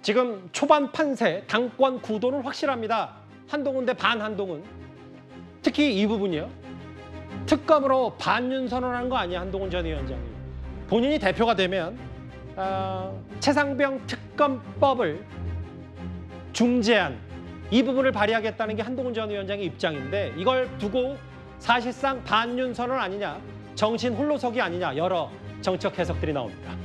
지금 초반 판세, 당권 구도는 확실합니다. 한동훈 대 반한동훈. 특히 이 부분이요. 특검으로 반윤 선언한 거 아니야, 한동훈 전 위원장이. 본인이 대표가 되면 최상병 특검법을 중재안, 이 부분을 발의하겠다는 게 한동훈 전 위원장의 입장인데, 이걸 두고 사실상 반윤 선언 아니냐, 정신 홀로서기 아니냐, 여러 정책 해석들이 나옵니다.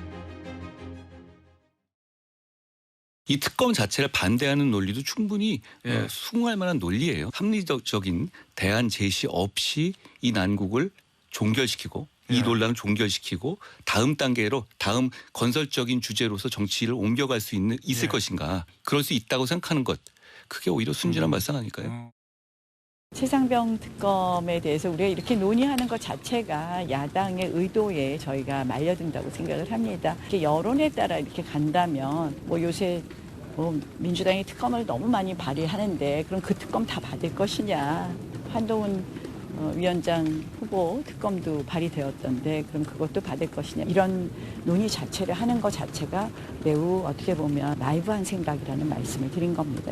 이 특검 자체를 반대하는 논리도 충분히 수긍할 만한 논리예요. 합리적인 대안 제시 없이 이 난국을 종결시키고 이 논란을 종결시키고 다음 단계로 다음 건설적인 주제로서 정치를 옮겨갈 수 있을 것인가. 그럴 수 있다고 생각하는 것. 그게 오히려 순진한 발상 아닐까요? 최상병 특검에 대해서 우리가 이렇게 논의하는 것 자체가 야당의 의도에 저희가 말려든다고 생각을 합니다. 이렇게 여론에 따라 이렇게 간다면 요새 민주당이 특검을 너무 많이 발의하는데 그럼 그 특검 다 받을 것이냐. 한동훈 위원장 후보 특검도 발의되었던데 그럼 그것도 받을 것이냐. 이런 논의 자체를 하는 것 자체가 매우 어떻게 보면 나이브한 생각이라는 말씀을 드린 겁니다.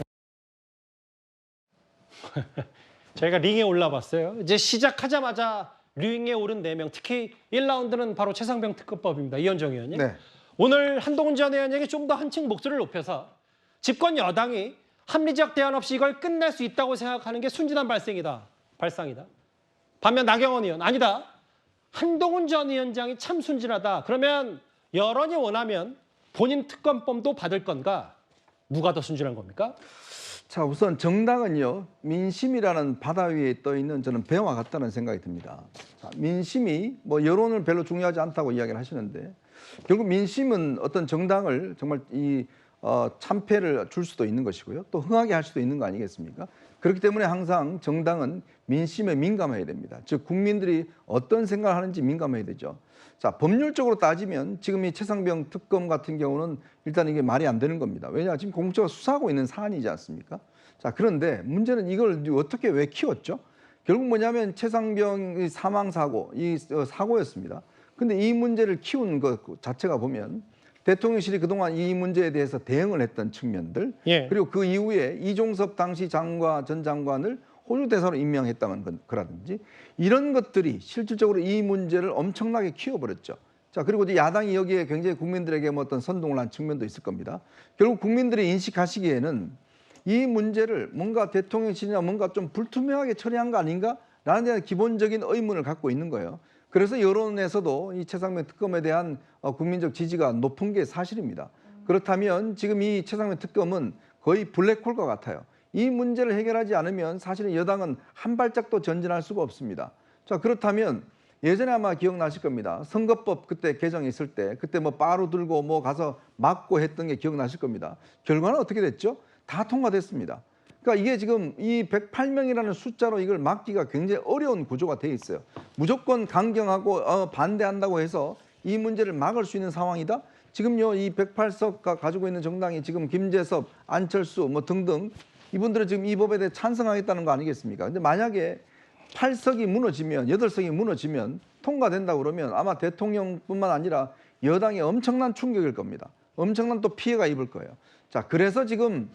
저희가 링에 올라봤어요. 이제 시작하자마자 링에 오른 4명, 특히 1라운드는 바로 최상병 특검법입니다. 이현정 의원님. 네. 오늘 한동훈 전 의원에게 좀 더 한층 목소리를 높여서 집권 여당이 합리적 대안 없이 이걸 끝낼 수 있다고 생각하는 게 순진한 발상이다. 반면 나경원 의원, 아니다. 한동훈 전 위원장이 참 순진하다. 그러면 여론이 원하면 본인 특검법도 받을 건가? 누가 더 순진한 겁니까? 자, 우선 정당은요, 민심이라는 바다 위에 떠 있는 저는 배와 같다는 생각이 듭니다. 자, 민심이 여론을 별로 중요하지 않다고 이야기를 하시는데 결국 민심은 어떤 정당을 정말 참패를 줄 수도 있는 것이고요. 또 흥하게 할 수도 있는 거 아니겠습니까? 그렇기 때문에 항상 정당은 민심에 민감해야 됩니다. 즉 국민들이 어떤 생각을 하는지 민감해야 되죠. 자, 법률적으로 따지면 지금 이 최상병 특검 같은 경우는 일단 이게 말이 안 되는 겁니다. 왜냐, 지금 공적으로 수사하고 있는 사안이지 않습니까? 자, 그런데 문제는 이걸 어떻게 왜 키웠죠? 결국 뭐냐면 최상병의 사망 사고, 이 사고였습니다. 근데 이 문제를 키운 것 자체가 보면 대통령실이 그동안 이 문제에 대해서 대응을 했던 측면들, 그리고 그 이후에 이종섭 당시 전 장관을 호주 대사로 임명했다는 거라든지 이런 것들이 실질적으로 이 문제를 엄청나게 키워버렸죠. 자, 그리고 이제 야당이 여기에 굉장히 국민들에게 어떤 선동을 한 측면도 있을 겁니다. 결국 국민들이 인식하시기에는 이 문제를 뭔가 대통령실이나 뭔가 좀 불투명하게 처리한 거 아닌가라는 데는 기본적인 의문을 갖고 있는 거예요. 그래서 여론에서도 이 최상병 특검에 대한 국민적 지지가 높은 게 사실입니다. 그렇다면 지금 이 최상병 특검은 거의 블랙홀과 같아요. 이 문제를 해결하지 않으면 사실은 여당은 한 발짝도 전진할 수가 없습니다. 자, 그렇다면 예전에 아마 기억나실 겁니다. 선거법 그때 개정했을 때 그때 빠루 들고 가서 막고 했던 게 기억나실 겁니다. 결과는 어떻게 됐죠? 다 통과됐습니다. 그러니까 이게 지금 이 108명이라는 숫자로 이걸 막기가 굉장히 어려운 구조가 돼 있어요. 무조건 강경하고 반대한다고 해서 이 문제를 막을 수 있는 상황이다? 지금요, 이 108석가 가지고 있는 정당이 지금 김재섭, 안철수 등등 이분들은 지금 이 법에 대해 찬성하겠다는 거 아니겠습니까? 근데 만약에 8석이 무너지면, 8석이 무너지면 통과된다고 그러면 아마 대통령뿐만 아니라 여당이 엄청난 충격일 겁니다. 엄청난 또 피해가 입을 거예요. 자, 그래서 지금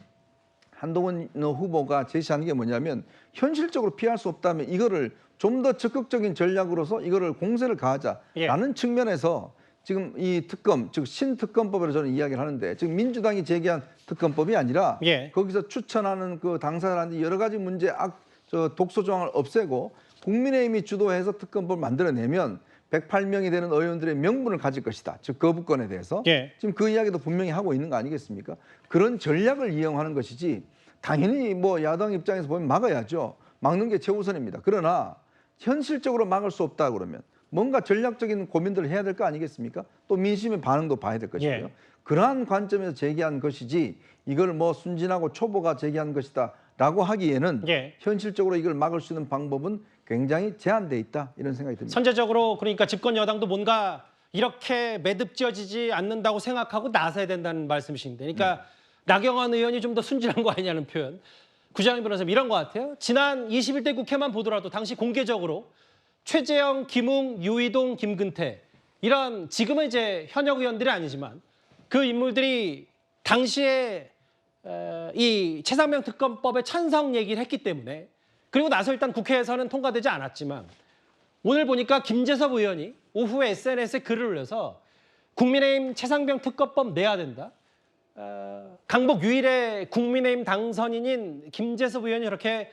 한동훈 후보가 제시하는 게 뭐냐면 현실적으로 피할 수 없다면 이거를 좀 더 적극적인 전략으로서 이거를 공세를 가하자라는 측면에서 지금 이 특검, 즉 신특검법으로 저는 이야기를 하는데 지금 민주당이 제기한 특검법이 아니라 거기서 추천하는 그 당사자한테 여러 가지 문제 독소 조항을 없애고 국민의힘이 주도해서 특검법을 만들어내면 108명이 되는 의원들의 명분을 가질 것이다. 즉 거부권에 대해서 지금 그 이야기도 분명히 하고 있는 거 아니겠습니까? 그런 전략을 이용하는 것이지 당연히 야당 입장에서 보면 막아야죠. 막는 게 최우선입니다. 그러나 현실적으로 막을 수 없다 그러면 뭔가 전략적인 고민들을 해야 될 거 아니겠습니까? 또 민심의 반응도 봐야 될 것이고요. 그러한 관점에서 제기한 것이지 이걸 순진하고 초보가 제기한 것이다 라고 하기에는 현실적으로 이걸 막을 수 있는 방법은 굉장히 제한돼 있다 이런 생각이 듭니다. 선제적으로 그러니까 집권 여당도 뭔가 이렇게 매듭지어지지 않는다고 생각하고 나서야 된다는 말씀이신데, 그러니까 나경원 의원이 좀 더 순진한 거 아니냐는 표현. 구자영 변호사님 이런 것 같아요. 지난 21대 국회만 보더라도 당시 공개적으로 최재형, 김웅, 유이동, 김근태 이런 지금은 이제 현역 의원들이 아니지만 그 인물들이 당시에 이 최상병 특검법에 찬성 얘기를 했기 때문에 그리고 나서 일단 국회에서는 통과되지 않았지만 오늘 보니까 김재섭 의원이 오후에 SNS에 글을 올려서 국민의힘 최상병 특검법 내야 된다. 강북 유일의 국민의힘 당선인인 김재섭 의원이 이렇게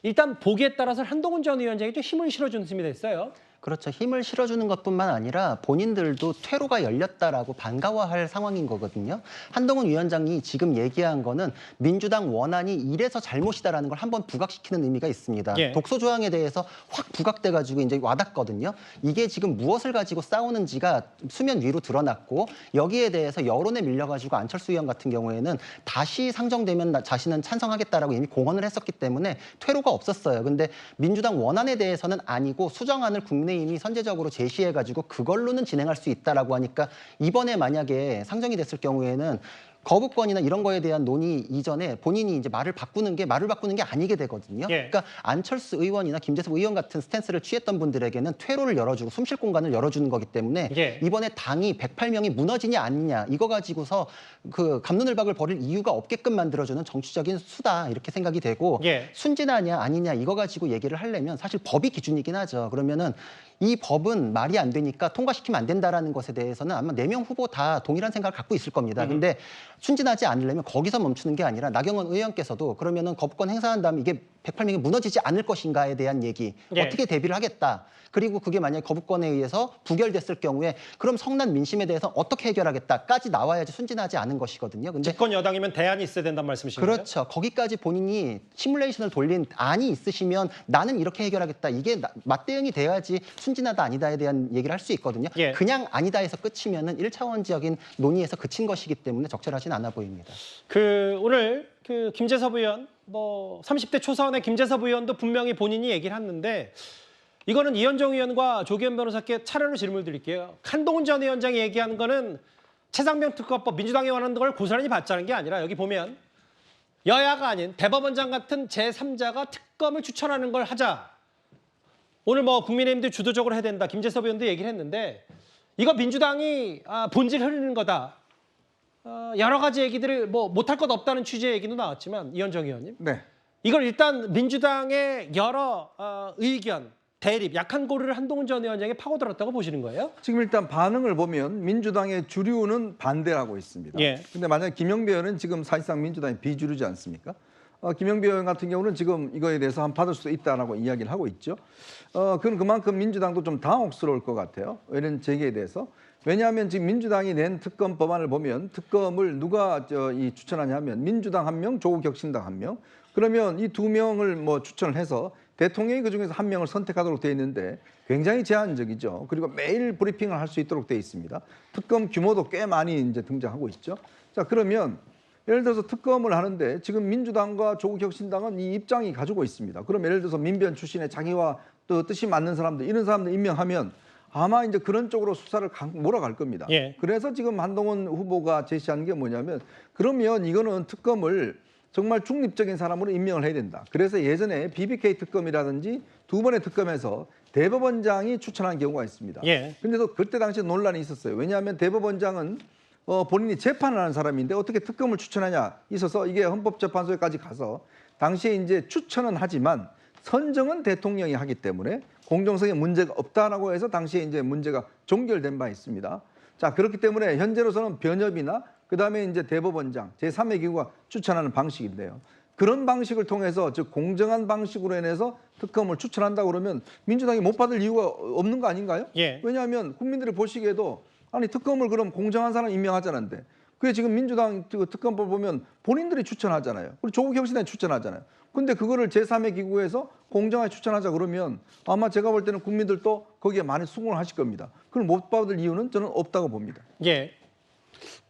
일단 보기에 따라서 한동훈 전 위원장이 좀 힘을 실어주는 셈이 됐어요. 그렇죠. 힘을 실어주는 것뿐만 아니라 본인들도 퇴로가 열렸다라고 반가워할 상황인 거거든요. 한동훈 위원장이 지금 얘기한 거는 민주당 원안이 이래서 잘못이다라는 걸 한번 부각시키는 의미가 있습니다. 예. 독소 조항에 대해서 확 부각돼가지고 이제 와닿거든요. 이게 지금 무엇을 가지고 싸우는지가 수면 위로 드러났고 여기에 대해서 여론에 밀려가지고 안철수 의원 같은 경우에는 다시 상정되면 자신은 찬성하겠다라고 이미 공언을 했었기 때문에 퇴로가 없었어요. 근데 민주당 원안에 대해서는 아니고 수정안을 국민의힘이 선제적으로 제시해가지고 그걸로는 진행할 수 있다라고 하니까 이번에 만약에 상정이 됐을 경우에는 거부권이나 이런 거에 대한 논의 이전에 본인이 이제 말을 바꾸는 게 아니게 되거든요. 예. 그러니까 안철수 의원이나 김재섭 의원 같은 스탠스를 취했던 분들에게는 퇴로를 열어주고 숨쉴 공간을 열어주는 거기 때문에 예. 이번에 당이 108명이 무너지냐 아니냐 이거 가지고서 그 갑론을박을 벌일 이유가 없게끔 만들어주는 정치적인 수다 이렇게 생각이 되고 예. 순진하냐 아니냐 이거 가지고 얘기를 하려면 사실 법이 기준이긴 하죠. 그러면은 이 법은 말이 안 되니까 통과시키면 안 된다라는 것에 대해서는 아마 4명 후보 다 동일한 생각을 갖고 있을 겁니다. 근데 순진하지 않으려면 거기서 멈추는 게 아니라 나경원 의원께서도 그러면은 거부권 행사한다면 이게 108명이 무너지지 않을 것인가에 대한 얘기 예. 어떻게 대비를 하겠다. 그리고 그게 만약에 거부권에 의해서 부결됐을 경우에 그럼 성난 민심에 대해서 어떻게 해결하겠다까지 나와야지 순진하지 않은 것이거든요. 근데 집권 여당이면 대안이 있어야 된다는 말씀이신가요? 그렇죠. 거기까지 본인이 시뮬레이션을 돌린 안이 있으시면 나는 이렇게 해결하겠다. 이게 맞대응이 돼야지 순진하다 아니다에 대한 얘기를 할 수 있거든요. 예. 그냥 아니다에서 끝이면은 1차원적인 논의에서 그친 것이기 때문에 적절하진 않아 보입니다. 오늘 김재섭 의원 30대 초선의 김재섭 의원도 분명히 본인이 얘기를 했는데 이거는 이현정 의원과 조기현 변호사께 차례로 질문을 드릴게요. 한동훈 전 위원장이 얘기하는 거는 최상병 특검법 민주당이 원하는 걸 고스란히 받자는 게 아니라 여기 보면 여야가 아닌 대법원장 같은 제3자가 특검을 추천하는 걸 하자. 오늘 국민의힘도 주도적으로 해야 된다. 김재섭 의원도 얘기를 했는데 이거 민주당이 본질 흐르는 거다. 여러 가지 얘기들을 못할 것 없다는 취지의 얘기도 나왔지만 이현정 의원님. 네. 이걸 일단 민주당의 여러 의견, 대립, 약한 고리를 한동훈 전 위원장이 파고들었다고 보시는 거예요? 지금 일단 반응을 보면 민주당의 주류는 반대하고 있습니다. 예. 근데 만약 김영배 의원은 지금 사실상 민주당의 비주류지 않습니까? 김영배 의원 같은 경우는 지금 이거에 대해서 한 받을 수 있다라고 이야기를 하고 있죠. 그건 그만큼 민주당도 좀 당혹스러울 것 같아요. 이런 제기에 대해서. 왜냐하면 지금 민주당이 낸 특검 법안을 보면 특검을 누가 추천하냐 하면 민주당 1명, 조국 혁신당 1명. 그러면 이 2명을 추천을 해서 대통령이 그중에서 1명을 선택하도록 돼 있는데 굉장히 제한적이죠. 그리고 매일 브리핑을 할 수 있도록 돼 있습니다. 특검 규모도 꽤 많이 이제 등장하고 있죠. 자, 그러면 예를 들어서 특검을 하는데 지금 민주당과 조국혁신당은 이 입장이 가지고 있습니다. 그럼 예를 들어서 민변 출신의 자기와 또 뜻이 맞는 사람들 이런 사람들 임명하면 아마 이제 그런 쪽으로 수사를 몰아갈 겁니다. 예. 그래서 지금 한동훈 후보가 제시한 게 뭐냐면 그러면 이거는 특검을 정말 중립적인 사람으로 임명을 해야 된다. 그래서 예전에 BBK 특검이라든지 2번의 특검에서 대법원장이 추천한 경우가 있습니다. 예. 근데도 그때 당시에 논란이 있었어요. 왜냐하면 대법원장은 본인이 재판을 하는 사람인데 어떻게 특검을 추천하냐 있어서 이게 헌법재판소에까지 가서 당시에 이제 추천은 하지만 선정은 대통령이 하기 때문에 공정성에 문제가 없다라고 해서 당시에 이제 문제가 종결된 바 있습니다. 자, 그렇기 때문에 현재로서는 변협이나 그다음에 이제 대법원장 제3의 기구가 추천하는 방식인데요. 그런 방식을 통해서 즉 공정한 방식으로 인해서 특검을 추천한다고 그러면 민주당이 못 받을 이유가 없는 거 아닌가요? 예. 왜냐하면 국민들이 보시기에도 아니 특검을 그럼 공정한 사람 임명하자는데 그게 지금 민주당 특검법 보면 본인들이 추천하잖아요. 그리고 조국 혁신당이 추천하잖아요. 근데 그거를 제3의 기구에서 공정하게 추천하자 그러면 아마 제가 볼 때는 국민들도 거기에 많이 수긍을 하실 겁니다. 그걸 못 받을 이유는 저는 없다고 봅니다. 예.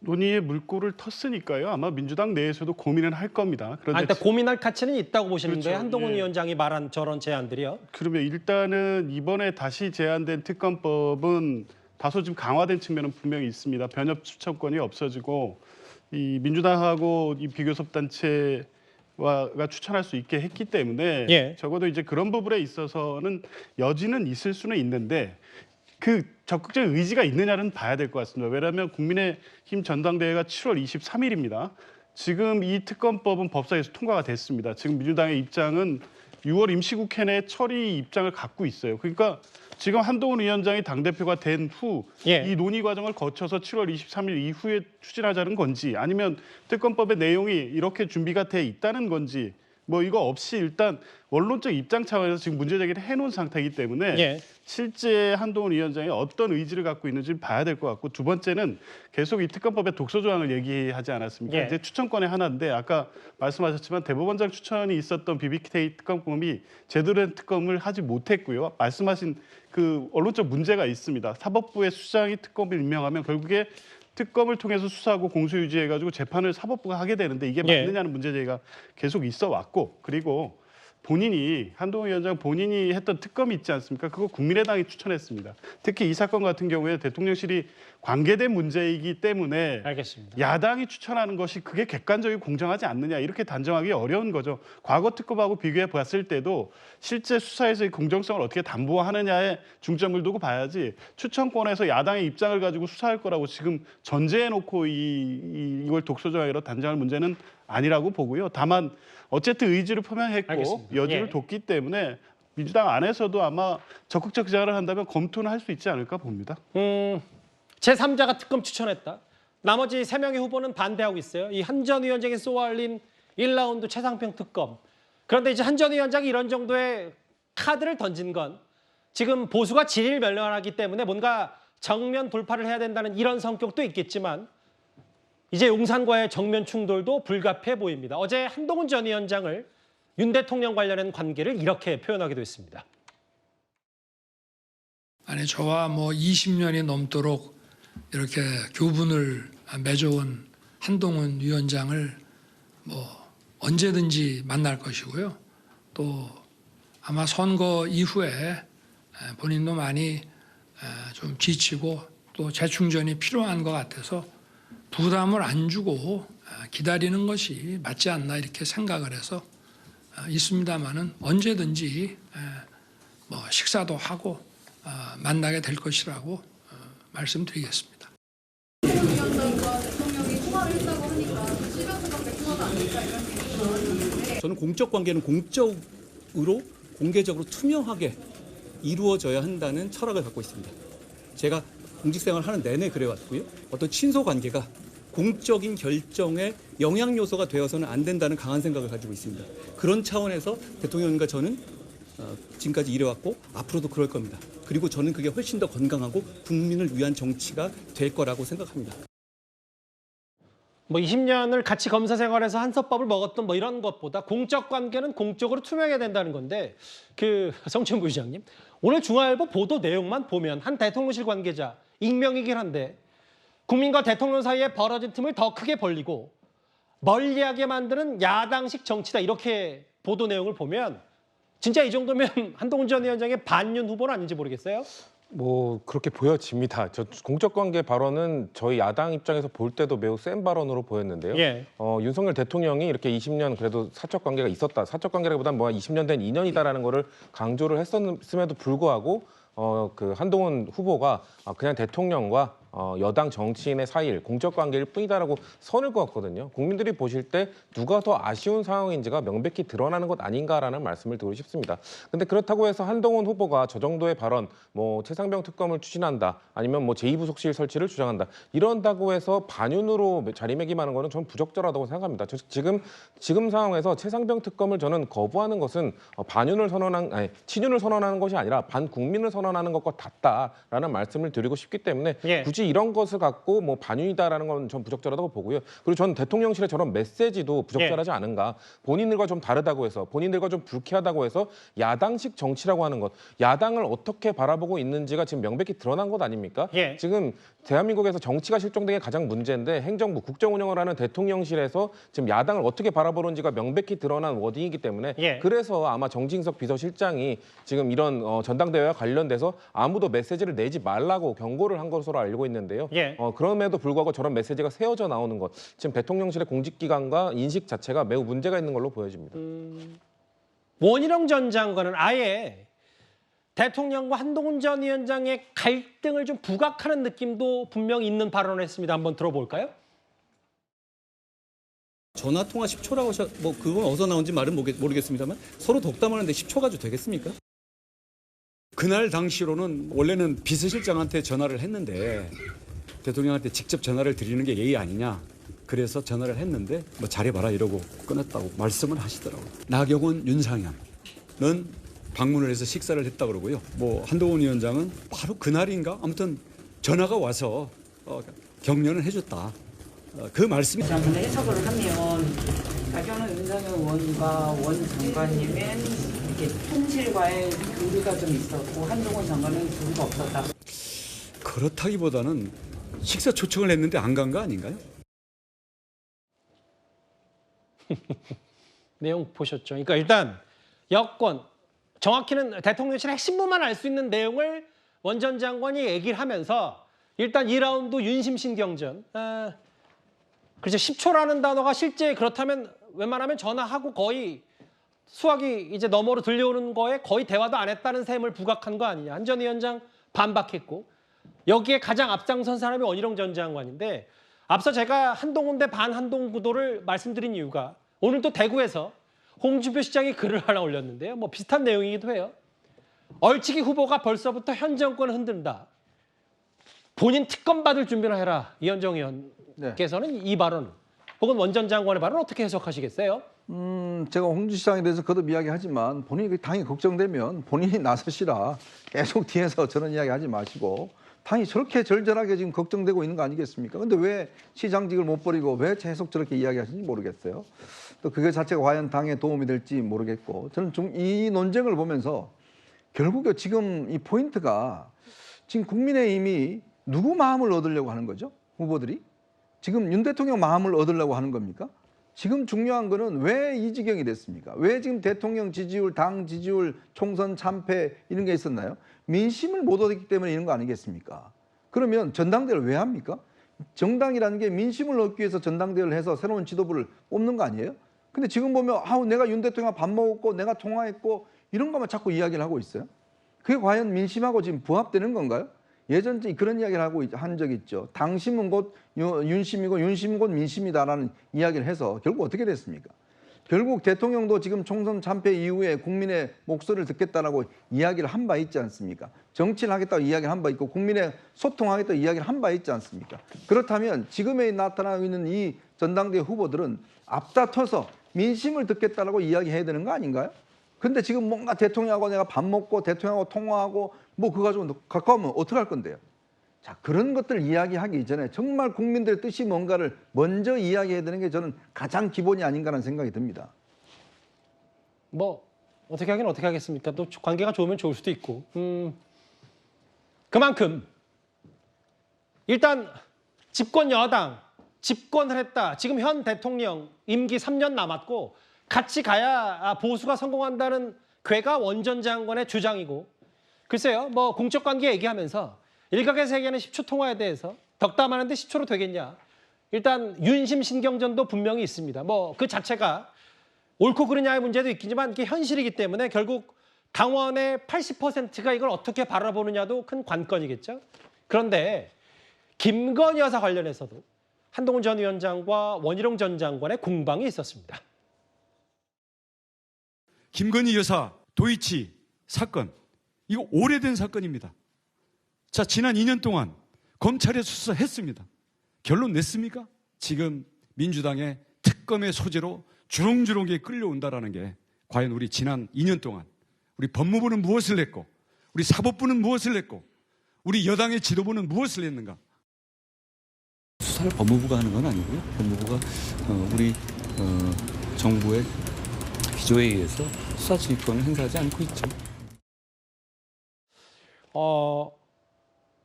논의의 물꼬를 텄으니까요. 아마 민주당 내에서도 고민을 할 겁니다. 그런데 일단 고민할 가치는 있다고 보시는 그렇죠. 거예요? 한동훈 예. 위원장이 말한 저런 제안들이요? 그러면 일단은 이번에 다시 제안된 특검법은 다소 좀 강화된 측면은 분명히 있습니다. 변협 추천권이 없어지고 이 민주당하고 이 비교섭 단체가 추천할 수 있게 했기 때문에 예. 적어도 이제 그런 부분에 있어서는 여지는 있을 수는 있는데 그 적극적인 의지가 있느냐는 봐야 될 것 같습니다. 왜냐하면 국민의힘 전당대회가 7월 23일입니다. 지금 이 특검법은 법사위에서 통과가 됐습니다. 지금 민주당의 입장은 6월 임시국회 내 처리 입장을 갖고 있어요. 그러니까 지금 한동훈 위원장이 당대표가 된 후 이 논의 과정을 거쳐서 7월 23일 이후에 추진하자는 건지 아니면 특검법의 내용이 이렇게 준비가 돼 있다는 건지 뭐 이거 없이 일단 원론적 입장 차원에서 지금 문제 제기를 해놓은 상태이기 때문에 실제 한동훈 위원장이 어떤 의지를 갖고 있는지 봐야 될 것 같고 두 번째는 계속 이 특검법의 독소 조항을 얘기하지 않았습니까? 이제 추천권의 하나인데 아까 말씀하셨지만 대법원장 추천이 있었던 BBK 특검법이 제대로 된 특검을 하지 못했고요. 말씀하신 그 언론적 문제가 있습니다. 사법부의 수장이 특검을 임명하면 결국에 특검을 통해서 수사하고 공소 유지해가지고 재판을 사법부가 하게 되는데 이게 맞느냐는 문제 제기가 계속 있어 왔고 그리고 본인이 한동훈 위원장 본인이 했던 특검이 있지 않습니까? 그거 국민의당이 추천했습니다. 특히 이 사건 같은 경우에 대통령실이 관계된 문제이기 때문에 알겠습니다. 야당이 추천하는 것이 그게 객관적이고 공정하지 않느냐 이렇게 단정하기 어려운 거죠. 과거 특검하고 비교해 봤을 때도 실제 수사에서의 공정성을 어떻게 담보하느냐에 중점을 두고 봐야지 추천권에서 야당의 입장을 가지고 수사할 거라고 지금 전제해놓고 이걸 독소조항으로 단정할 문제는 아니라고 보고요. 다만 어쨌든 의지를 표명했고 알겠습니다. 여지를 뒀기 때문에 민주당 안에서도 아마 적극적 제안을 한다면 검토는 할 수 있지 않을까 봅니다. 제3자가 특검 추천했다. 나머지 3명의 후보는 반대하고 있어요. 이 한 전 위원장이 쏘아올린 1라운드 최상병 특검. 그런데 이제 한 전 위원장이 이런 정도의 카드를 던진 건 지금 보수가 진일멸렬하기 때문에 뭔가 정면 돌파를 해야 된다는 이런 성격도 있겠지만 이제 용산과의 정면 충돌도 불가피해 보입니다. 어제 한동훈 전 위원장을 윤 대통령 관련한 관계를 이렇게 표현하기도 했습니다. 아니 저와 뭐 20년이 넘도록 이렇게 교분을 맺어온 한동훈 위원장을 뭐 언제든지 만날 것이고요. 또 아마 선거 이후에 본인도 많이 좀 지치고 또 재충전이 필요한 것 같아서 부담을 안 주고 기다리는 것이 맞지 않나 이렇게 생각을 해서 있습니다만은 언제든지 뭐 식사도 하고 만나게 될 것이라고 말씀드리겠습니다. 저는 공적 관계는 공적으로 공개적으로 투명하게 이루어져야 한다는 철학을 갖고 있습니다. 제가 공직생활을 하는 내내 그래왔고요. 어떤 친소 관계가 공적인 결정의 영향 요소가 되어서는 안 된다는 강한 생각을 가지고 있습니다. 그런 차원에서 대통령님과 저는 지금까지 일해왔고 앞으로도 그럴 겁니다. 그리고 저는 그게 훨씬 더 건강하고 국민을 위한 정치가 될 거라고 생각합니다. 뭐 20년을 같이 검사 생활에서 한솥밥을 먹었던 뭐 이런 것보다 공적 관계는 공적으로 투명해야 된다는 건데 그 성천 부의장님 오늘 중앙일보 보도 내용만 보면 한 대통령실 관계자 익명이긴 한데 국민과 대통령 사이에 벌어진 틈을 더 크게 벌리고 멀리하게 만드는 야당식 정치다 이렇게 보도 내용을 보면 진짜 이 정도면 한동훈 전 위원장의 반윤 후보는 아닌지 모르겠어요. 뭐 그렇게 보여집니다. 저 공적관계 발언은 저희 야당 입장에서 볼 때도 매우 센 발언으로 보였는데요. 윤석열 대통령이 이렇게 20년 그래도 사적 관계가 있었다. 사적 관계라기보다는 뭐 20년 된 인연이다라는 거를 강조를 했음에도 불구하고 그 한동훈 후보가 그냥 대통령과 여당 정치인의 사이일 공적 관계일 뿐이다라고 선을 그었거든요. 국민들이 보실 때 누가 더 아쉬운 상황인지가 명백히 드러나는 것 아닌가라는 말씀을 드리고 싶습니다. 근데 그렇다고 해서 한동훈 후보가 저 정도의 발언, 뭐 최상병 특검을 추진한다, 아니면 뭐 제2부속실 설치를 주장한다, 이런다고 해서 반윤으로 자리매김하는 거는 전 부적절하다고 생각합니다. 지금 상황에서 최상병 특검을 저는 거부하는 것은 친윤을 선언하는 것이 아니라 반국민을 선언하는 것과 같다라는 말씀을 드리고 싶기 때문에 굳이 이런 것을 갖고 뭐 반윤이다라는 건 전 부적절하다고 보고요. 그리고 저는 대통령실의 저런 메시지도 부적절하지 않은가. 본인들과 좀 다르다고 해서, 본인들과 좀 불쾌하다고 해서 야당식 정치라고 하는 것, 야당을 어떻게 바라보고 있는지가 지금 명백히 드러난 것 아닙니까? 지금 대한민국에서 정치가 실종된 게 가장 문제인데 행정부, 국정 운영을 하는 대통령실에서 지금 야당을 어떻게 바라보는지가 명백히 드러난 워딩이기 때문에 그래서 아마 정진석 비서실장이 지금 이런 전당대회와 관련돼서 아무도 메시지를 내지 말라고 경고를 한 것으로 알고 있는데요. 그럼에도 불구하고 저런 메시지가 세워져 나오는 것, 지금 대통령실의 공직기관과 인식 자체가 매우 문제가 있는 걸로 보여집니다. 원희룡 전 장관은 아예 대통령과 한동훈 전 위원장의 갈등을 좀 부각하는 느낌도 분명히 있는 발언을 했습니다. 한번 들어볼까요? 전화 통화 10초라고 뭐 그건 어디서 나온지 말은 모르겠습니다만 서로 독담하는데 10초 가지고 되겠습니까? 그날 당시로는 원래는 비서실장한테 전화를 했는데 대통령한테 직접 전화를 드리는 게 예의 아니냐. 그래서 전화를 했는데 뭐 잘해봐라 이러고 끊었다고 말씀을 하시더라고요. 나경원, 윤상현은 방문을 해서 식사를 했다 그러고요. 뭐 한동훈 위원장은 바로 그날인가 아무튼 전화가 와서 격려는 해줬다. 그 말씀이. 장관의 해석을 하면 나경원 윤상현 의원과 원 장관님은 이렇게 통실과의 교류가 좀 있었고 한동훈 장관은 교류가 없었다. 그렇다기보다는 식사 초청을 했는데 안 간 거 아닌가요? 내용 보셨죠? 그러니까 일단 여권, 정확히는 대통령실 핵심부만 알 수 있는 내용을 원 전 장관이 얘기를 하면서 일단 2라운드 윤심 신경전. 그렇죠. 10초라는 단어가 실제 그렇다면 웬만하면 전화하고 거의 수학이 이제 너머로 들려오는 거에 거의 대화도 안 했다는 셈을 부각한 거 아니냐. 한 전 위원장 반박했고 여기에 가장 앞장선 사람이 원희룡 전 장관인데 앞서 제가 한동훈 대 반한동훈 구도를 말씀드린 이유가 오늘 또 대구에서 홍준표 시장이 글을 하나 올렸는데요. 뭐 비슷한 내용이기도 해요. 얼치기 후보가 벌써부터 현 정권을 흔든다. 본인 특검 받을 준비를 해라. 이현정 의원께서는 이 발언 혹은 원 전 장관의 발언 어떻게 해석하시겠어요? 제가 홍준표 시장에 대해서 거듭 이야기하지만 본인이 당이 걱정되면 본인이 나서시라. 계속 뒤에서 저런 이야기하지 마시고 당이 저렇게 절절하게 지금 걱정되고 있는 거 아니겠습니까? 근데 왜 시장직을 못 버리고 왜 계속 저렇게 이야기하시는지 모르겠어요. 또 그게 자체가 과연 당에 도움이 될지 모르겠고 저는 이 논쟁을 보면서 결국에 지금 이 포인트가 지금 국민의힘이 누구 마음을 얻으려고 하는 거죠? 후보들이? 지금 윤 대통령 마음을 얻으려고 하는 겁니까? 지금 중요한 거는 왜 이 지경이 됐습니까? 왜 지금 대통령 지지율, 당 지지율, 총선 참패 이런 게 있었나요? 민심을 못 얻었기 때문에 이런 거 아니겠습니까? 그러면 전당대회를 왜 합니까? 정당이라는 게 민심을 얻기 위해서 전당대회를 해서 새로운 지도부를 뽑는 거 아니에요? 근데 지금 보면 내가 윤 대통령과 밥 먹었고 내가 통화했고 이런 것만 자꾸 이야기를 하고 있어요. 그게 과연 민심하고 지금 부합되는 건가요? 예전에 그런 이야기를 한 적이 있죠. 당심은 곧 윤심이고 윤심은 곧 민심이다라는 이야기를 해서 결국 어떻게 됐습니까? 결국 대통령도 지금 총선 참패 이후에 국민의 목소리를 듣겠다라고 이야기를 한 바 있지 않습니까? 정치를 하겠다고 이야기를 한 바 있고 국민의 소통하겠다고 이야기를 한 바 있지 않습니까? 그렇다면 지금에 나타나고 있는 이 전당대회 후보들은 앞다퉈서 민심을 듣겠다라고 이야기해야 되는 거 아닌가요? 근데 지금 뭔가 대통령하고 내가 밥 먹고 대통령하고 통화하고 뭐 그거 가지고 가까우면 어떡할 건데요? 자, 그런 것들 이야기하기 이전에 정말 국민들의 뜻이 뭔가를 먼저 이야기해야 되는 게 저는 가장 기본이 아닌가라는 생각이 듭니다. 뭐 어떻게 하긴 어떻게 하겠습니까? 또 관계가 좋으면 좋을 수도 있고. 그만큼 일단 집권 여당 집권을 했다. 지금 현 대통령 임기 3년 남았고 같이 가야 보수가 성공한다는 괴가 원 전 장관의 주장이고 글쎄요. 뭐 공적 관계 얘기하면서 일각에서 얘기하는 10초 통화에 대해서 덕담하는데 10초로 되겠냐. 일단 윤심 신경전도 분명히 있습니다. 뭐 그 자체가 옳고 그르냐의 문제도 있겠지만 이게 현실이기 때문에 결국 당원의 80%가 이걸 어떻게 바라보느냐도 큰 관건이겠죠. 그런데 김건희 여사 관련해서도 한동훈 전 위원장과 원희룡 전 장관의 공방이 있었습니다. 김건희 여사 도이치 사건, 이거 오래된 사건입니다. 자, 지난 2년 동안 검찰에 수사했습니다. 결론 냈습니까? 지금 민주당의 특검의 소재로 주렁주렁하게 끌려온다라는 게 과연 우리 지난 2년 동안 우리 법무부는 무엇을 냈고 우리 사법부는 무엇을 냈고 우리 여당의 지도부는 무엇을 냈는가? 수사를 법무부가 하는 건 아니고요. 법무부가 우리 정부의 기조에 의해서 수사 지휘권을 행사하지 않고 있죠.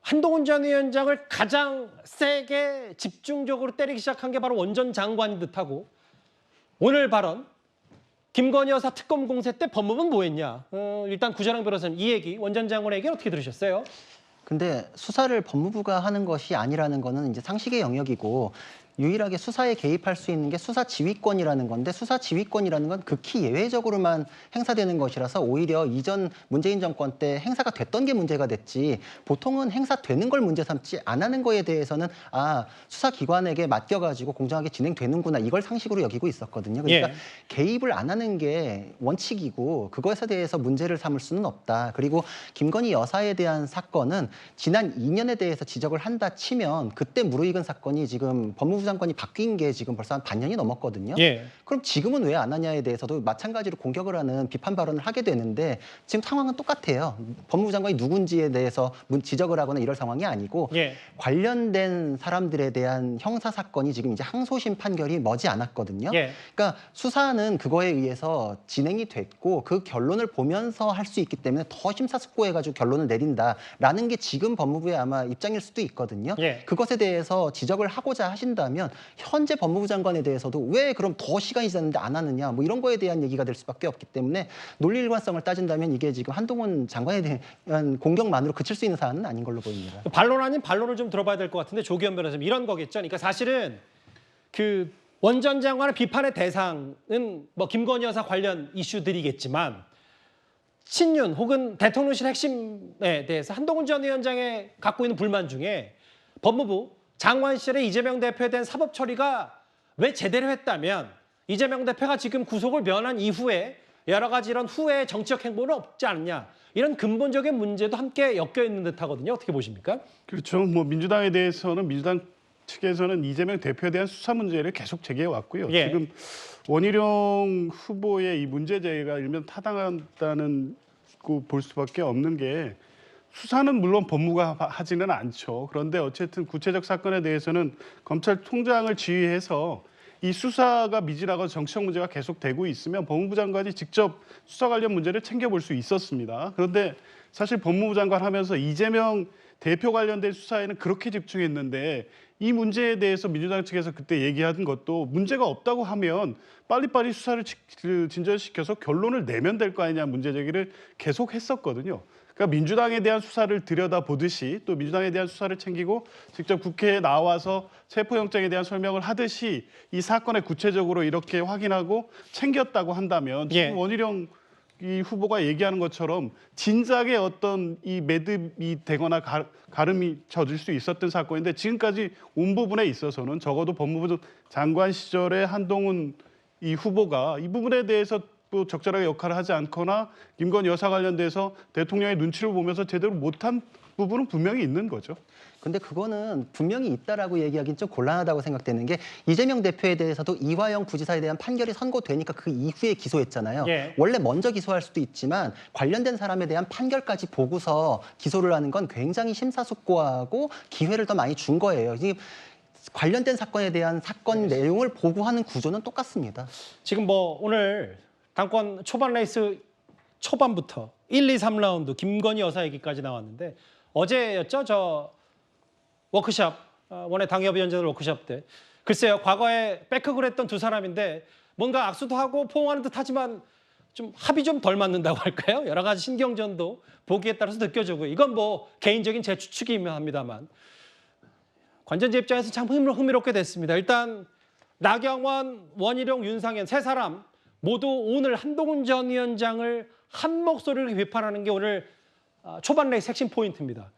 한동훈 전 위원장을 가장 세게 집중적으로 때리기 시작한 게 바로 원 전 장관인 듯하고 오늘 발언 김건희 여사 특검 공세 때 법무부는 뭐 했냐. 일단 구자랑 변호사님 이 얘기 원 전 장관의 얘기 어떻게 들으셨어요? 근데 수사를 법무부가 하는 것이 아니라는 거는 이제 상식의 영역이고 유일하게 수사에 개입할 수 있는 게 수사 지휘권이라는 건데 수사 지휘권이라는 건 극히 예외적으로만 행사되는 것이라서 오히려 이전 문재인 정권 때 행사가 됐던 게 문제가 됐지 보통은 행사되는 걸 문제 삼지 안 하는 거에 대해서는 수사기관에게 맡겨가지고 공정하게 진행되는구나 이걸 상식으로 여기고 있었거든요. 그러니까 개입을 안 하는 게 원칙이고 그것에 대해서 문제를 삼을 수는 없다. 그리고 김건희 여사에 대한 사건은 지난 2년에 대해서 지적을 한다 치면 그때 무르익은 사건이 지금 법무부 장관이 바뀐 게 지금 벌써 한 반년이 넘었거든요. 그럼 지금은 왜 안 하냐에 대해서도 마찬가지로 공격을 하는 비판 발언을 하게 되는데 지금 상황은 똑같아요. 법무부 장관이 누군지에 대해서 지적을 하거나 이럴 상황이 아니고 관련된 사람들에 대한 형사 사건이 지금 이제 항소심 판결이 머지 않았거든요. 그러니까 수사는 그거에 의해서 진행이 됐고 그 결론을 보면서 할 수 있기 때문에 더 심사숙고해가지고 결론을 내린다라는 게 지금 법무부의 아마 입장일 수도 있거든요. 그것에 대해서 지적을 하고자 하신다면 현재 법무부 장관에 대해서도 왜 그럼 더 시간이 지났는데 안 하느냐 뭐 이런 거에 대한 얘기가 될 수밖에 없기 때문에 논리 일관성을 따진다면 이게 지금 한동훈 장관에 대한 공격만으로 그칠 수 있는 사안은 아닌 걸로 보입니다. 반론 아닌 반론을 좀 들어봐야 될 것 같은데 조기현 변호사님 이런 거겠죠. 그러니까 사실은 그 원 전 장관의 비판의 대상은 뭐 김건희 여사 관련 이슈들이겠지만 친윤 혹은 대통령실 핵심에 대해서 한동훈 전 위원장이 갖고 있는 불만 중에 법무부 장관실의 이재명 대표에 대한 사법 처리가 왜 제대로 했다면 이재명 대표가 지금 구속을 면한 이후에 여러 가지 이런 후에 정치적 행보는 없지 않느냐 이런 근본적인 문제도 함께 엮여 있는 듯하거든요. 어떻게 보십니까? 그렇죠. 뭐 민주당에 대해서는 민주당 측에서는 이재명 대표에 대한 수사 문제를 계속 제기해 왔고요. 지금 원희룡 후보의 이 문제 제기가 일면 타당하다는 볼 수밖에 없는 게 수사는 물론 법무부가 하지는 않죠. 그런데 어쨌든 구체적 사건에 대해서는 검찰총장을 지휘해서 이 수사가 미진하고 정치적 문제가 계속되고 있으면 법무부 장관이 직접 수사 관련 문제를 챙겨볼 수 있었습니다. 그런데 사실 법무부 장관 하면서 이재명 대표 관련된 수사에는 그렇게 집중했는데 이 문제에 대해서 민주당 측에서 그때 얘기한 것도 문제가 없다고 하면 빨리빨리 수사를 진전시켜서 결론을 내면 될 거 아니냐 문제 제기를 계속 했었거든요. 그러니까 민주당에 대한 수사를 들여다보듯이 또 민주당에 대한 수사를 챙기고 직접 국회에 나와서 체포영장에 대한 설명을 하듯이 이 사건을 구체적으로 이렇게 확인하고 챙겼다고 한다면 지금 원희룡 이 후보가 얘기하는 것처럼 진작에 어떤 이 매듭이 되거나 가름이 젖을 수 있었던 사건인데 지금까지 온 부분에 있어서는 적어도 법무부 장관 시절에 한동훈 이 후보가 이 부분에 대해서 또 적절하게 역할을 하지 않거나 김건희 여사 관련돼서 대통령의 눈치를 보면서 제대로 못한 부분은 분명히 있는 거죠. 근데 그거는 분명히 있다라고 얘기하기는 좀 곤란하다고 생각되는 게 이재명 대표에 대해서도 이화영 부지사에 대한 판결이 선고되니까 그 이후에 기소했잖아요. 원래 먼저 기소할 수도 있지만 관련된 사람에 대한 판결까지 보고서 기소를 하는 건 굉장히 심사숙고하고 기회를 더 많이 준 거예요. 관련된 사건에 대한 사건 내용을 보고하는 구조는 똑같습니다. 지금 뭐 오늘 당권 초반 레이스 초반부터 1, 2, 3라운드 김건희 여사 얘기까지 나왔는데 어제였죠? 저 워크숍, 원외 당협위원장들 워크숍 때 글쎄요. 과거에 백허그를 했던 두 사람인데 뭔가 악수도 하고 포옹하는 듯 하지만 좀 합이 좀 덜 맞는다고 할까요? 여러 가지 신경전도 보기에 따라서 느껴지고 이건 뭐 개인적인 제 추측이긴 합니다만 관전자 입장에서 참 흥미롭게 됐습니다. 일단 나경원, 원희룡, 윤상현 세 사람 모두 오늘 한동훈 전 위원장을 한 목소리로 비판하는 게 오늘 초반 레이스 핵심 포인트입니다.